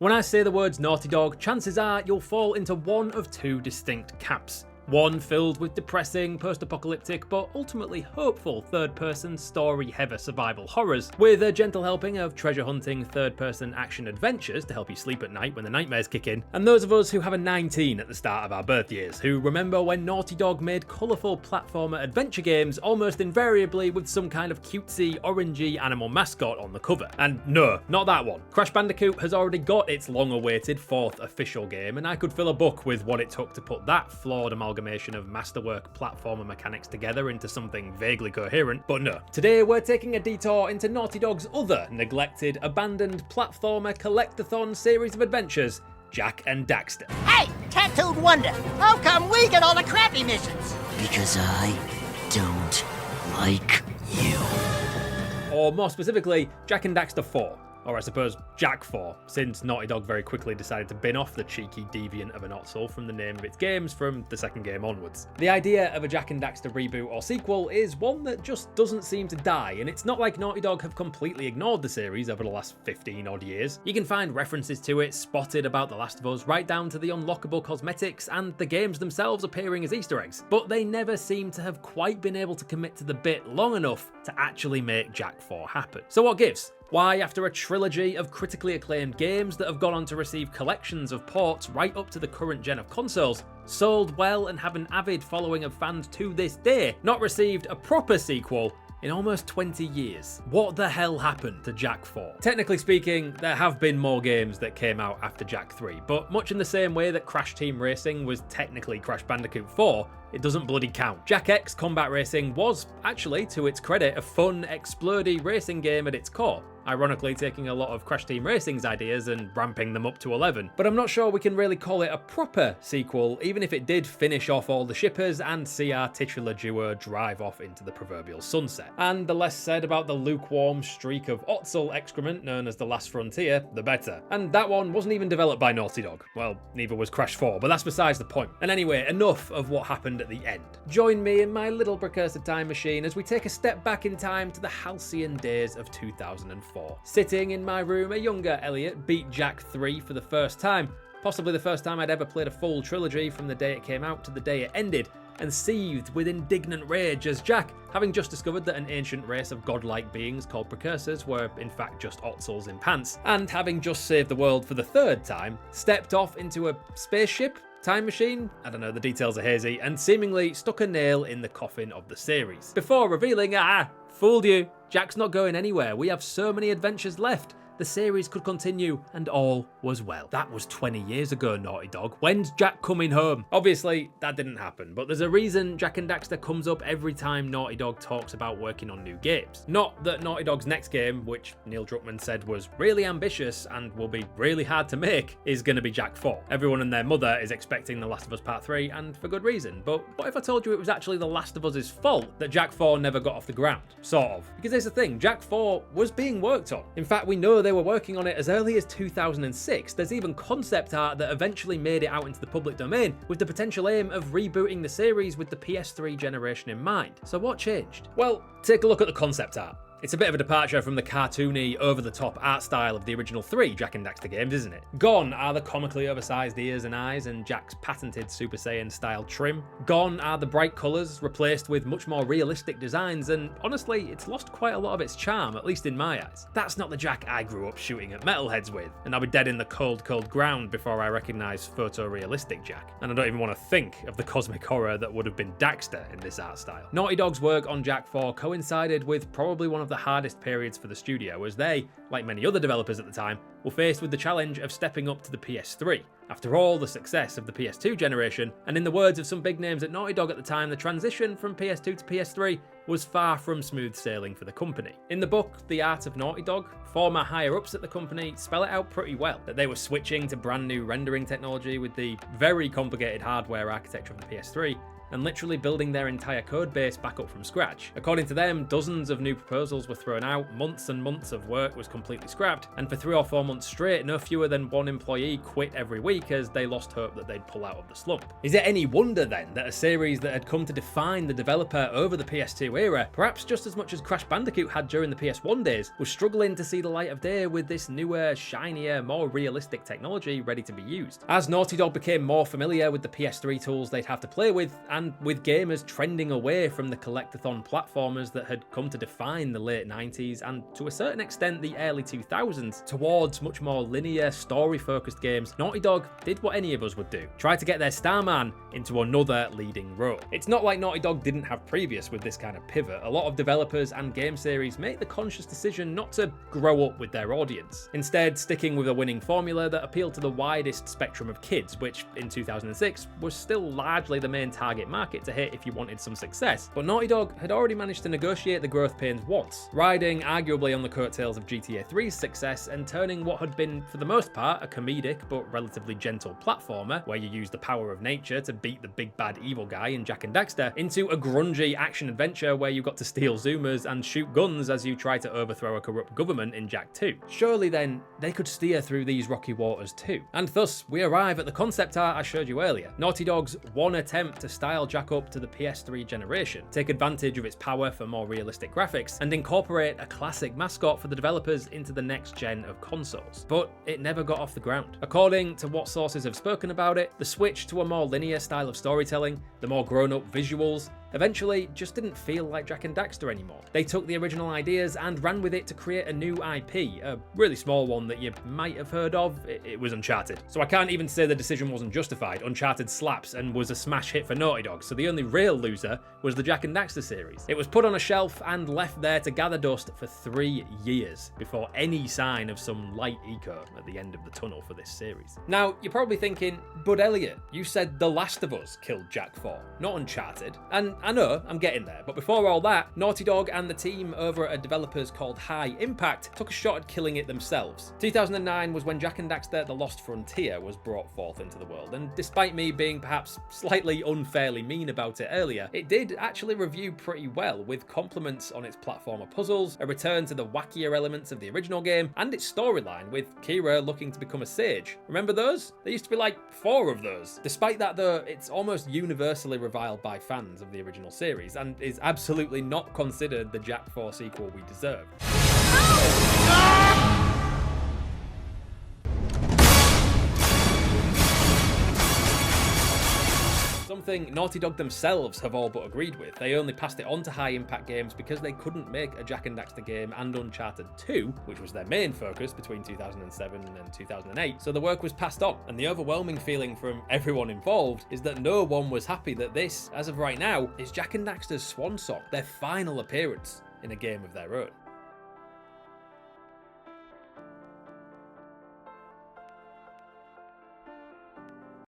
When I say the words Naughty Dog, chances are you'll fall into one of two distinct camps. One filled with depressing, post-apocalyptic, but ultimately hopeful third-person, story-heavy survival horrors, with a gentle helping of treasure-hunting third-person action adventures to help you sleep at night when the nightmares kick in, and those of us who have a 19 at the start of our birth years, who remember when Naughty Dog made colourful platformer adventure games almost invariably with some kind of cutesy, orangey animal mascot on the cover. And no, not that one. Crash Bandicoot has already got its long-awaited 4th official game, and I could fill a book with what it took to put that flawed amalgamation of masterwork platformer mechanics together into something vaguely coherent, but no. Today we're taking a detour into Naughty Dog's other neglected, abandoned platformer collectathon series of adventures, Jak and Daxter. Hey, tattooed wonder, how come we get all the crappy missions? Because I don't like you. Or more specifically, Jak and Daxter 4. Or I suppose Jak 4, since Naughty Dog very quickly decided to bin off the cheeky deviant of an Ottsel from the name of its games from the second game onwards. The idea of a Jak and Daxter reboot or sequel is one that just doesn't seem to die, and it's not like Naughty Dog have completely ignored the series over the last 15 odd years. You can find references to it spotted about The Last of Us, right down to the unlockable cosmetics and the games themselves appearing as Easter eggs, but they never seem to have quite been able to commit to the bit long enough to actually make Jak 4 happen. So what gives? Why, after a trilogy of critically acclaimed games that have gone on to receive collections of ports right up to the current gen of consoles, sold well and have an avid following of fans to this day, not received a proper sequel in almost 20 years. What the hell happened to Jak 4? Technically speaking, there have been more games that came out after Jak 3, but much in the same way that Crash Team Racing was technically Crash Bandicoot 4, it doesn't bloody count. Jak X Combat Racing was, actually, to its credit, a fun, explodey racing game at its core, ironically taking a lot of Crash Team Racing's ideas and ramping them up to 11. But I'm not sure we can really call it a proper sequel, even if it did finish off all the shippers and see our titular duo drive off into the proverbial sunset. And the less said about the lukewarm streak of Ottsel excrement known as The Last Frontier, the better. And that one wasn't even developed by Naughty Dog. Well, neither was Crash 4, but that's besides the point. And anyway, enough of what happened at the end. Join me in my little precursor time machine as we take a step back in time to the halcyon days of 2004. Sitting in my room, a younger Elliot beat Jak 3 for the first time, possibly the first time I'd ever played a full trilogy from the day it came out to the day it ended, and seethed with indignant rage as Jak, having just discovered that an ancient race of godlike beings called precursors were in fact just Ottsels in pants, and having just saved the world for the third time, stepped off into a spaceship? Time machine? I don't know, the details are hazy, and seemingly stuck a nail in the coffin of the series. Before revealing, fooled you, Jak's not going anywhere, we have so many adventures left. The series could continue, and all was well. That was 20 years ago, Naughty Dog. When's Jak coming home? Obviously, that didn't happen, but there's a reason Jak and Daxter comes up every time Naughty Dog talks about working on new games. Not that Naughty Dog's next game, which Neil Druckmann said was really ambitious and will be really hard to make, is going to be Jak 4. Everyone and their mother is expecting The Last of Us Part 3, and for good reason, but what if I told you it was actually The Last of Us' fault that Jak 4 never got off the ground? Sort of. Because here's the thing, Jak 4 was being worked on. In fact, we know they were working on it as early as 2006. There's even concept art that eventually made it out into the public domain with the potential aim of rebooting the series with the PS3 generation in mind. So what changed? Well, take a look at the concept art. It's a bit of a departure from the cartoony, over-the-top art style of the original 3 Jak and Daxter games, isn't it? Gone are the comically oversized ears and eyes and Jak's patented Super Saiyan-style trim. Gone are the bright colours, replaced with much more realistic designs, and honestly, it's lost quite a lot of its charm, at least in my eyes. That's not the Jak I grew up shooting at metalheads with, and I'll be dead in the cold, cold ground before I recognise photorealistic Jak. And I don't even want to think of the cosmic horror that would have been Daxter in this art style. Naughty Dog's work on Jak 4 coincided with probably one of the hardest periods for the studio, as they, like many other developers at the time, were faced with the challenge of stepping up to the PS3. After all the success of the PS2 generation, and in the words of some big names at Naughty Dog at the time, the transition from PS2 to PS3 was far from smooth sailing for the company. In the book, The Art of Naughty Dog, former higher-ups at the company spell it out pretty well, that they were switching to brand new rendering technology with the very complicated hardware architecture of the PS3, and literally building their entire code base back up from scratch. According to them, dozens of new proposals were thrown out, months and months of work was completely scrapped, and for 3 or 4 months straight, no fewer than 1 employee quit every week as they lost hope that they'd pull out of the slump. Is it any wonder then that a series that had come to define the developer over the PS2 era, perhaps just as much as Crash Bandicoot had during the PS1 days, was struggling to see the light of day with this newer, shinier, more realistic technology ready to be used? As Naughty Dog became more familiar with the PS3 tools they'd have to play with, and with gamers trending away from the collectathon platformers that had come to define the late 90s and to a certain extent the early 2000s, towards much more linear, story-focused games, Naughty Dog did what any of us would do: try to get their Starman into another leading role. It's not like Naughty Dog didn't have previous with this kind of pivot. A lot of developers and game series make the conscious decision not to grow up with their audience, instead sticking with a winning formula that appealed to the widest spectrum of kids, which in 2006 was still largely the main target market to hit if you wanted some success. But Naughty Dog had already managed to negotiate the growth pains once, riding arguably on the coattails of GTA 3's success and turning what had been, for the most part, a comedic but relatively gentle platformer, where you use the power of nature to beat the big bad evil guy in Jak and Daxter, into a grungy action-adventure where you got to steal Zoomers and shoot guns as you try to overthrow a corrupt government in Jak 2. Surely then, they could steer through these rocky waters too. And thus, we arrive at the concept art I showed you earlier. Naughty Dog's one attempt to style Jak up to the PS3 generation, take advantage of its power for more realistic graphics, and incorporate a classic mascot for the developers into the next gen of consoles. But it never got off the ground. According to what sources have spoken about it, the switch to a more linear style of storytelling, the more grown-up visuals, eventually just didn't feel like Jak and Daxter anymore. They took the original ideas and ran with it to create a new IP, a really small one that you might have heard of. It was Uncharted. So I can't even say the decision wasn't justified. Uncharted slaps and was a smash hit for Naughty Dog, so the only real loser was the Jak and Daxter series. It was put on a shelf and left there to gather dust for 3 years before any sign of some light echo at the end of the tunnel for this series. Now, you're probably thinking, but Elliot, you said The Last of Us killed Jak 4, not Uncharted. And I know, I'm getting there, but before all that, Naughty Dog and the team over at developers called High Impact took a shot at killing it themselves. 2009 was when Jak and Daxter The Lost Frontier was brought forth into the world, and despite me being perhaps slightly unfairly mean about it earlier, it did actually review pretty well, with compliments on its platformer puzzles, a return to the wackier elements of the original game, and its storyline, with Kira looking to become a sage. Remember those? There used to be like 4 of those. Despite that though, it's almost universally reviled by fans of the original series, and is absolutely not considered the Jak 4 sequel we deserve. Something Naughty Dog themselves have all but agreed with. They only passed it on to High Impact Games because they couldn't make a Jak and Daxter game and Uncharted 2, which was their main focus between 2007 and 2008, so the work was passed on. And the overwhelming feeling from everyone involved is that no one was happy that this, as of right now, is Jak and Daxter's swan song, their final appearance in a game of their own.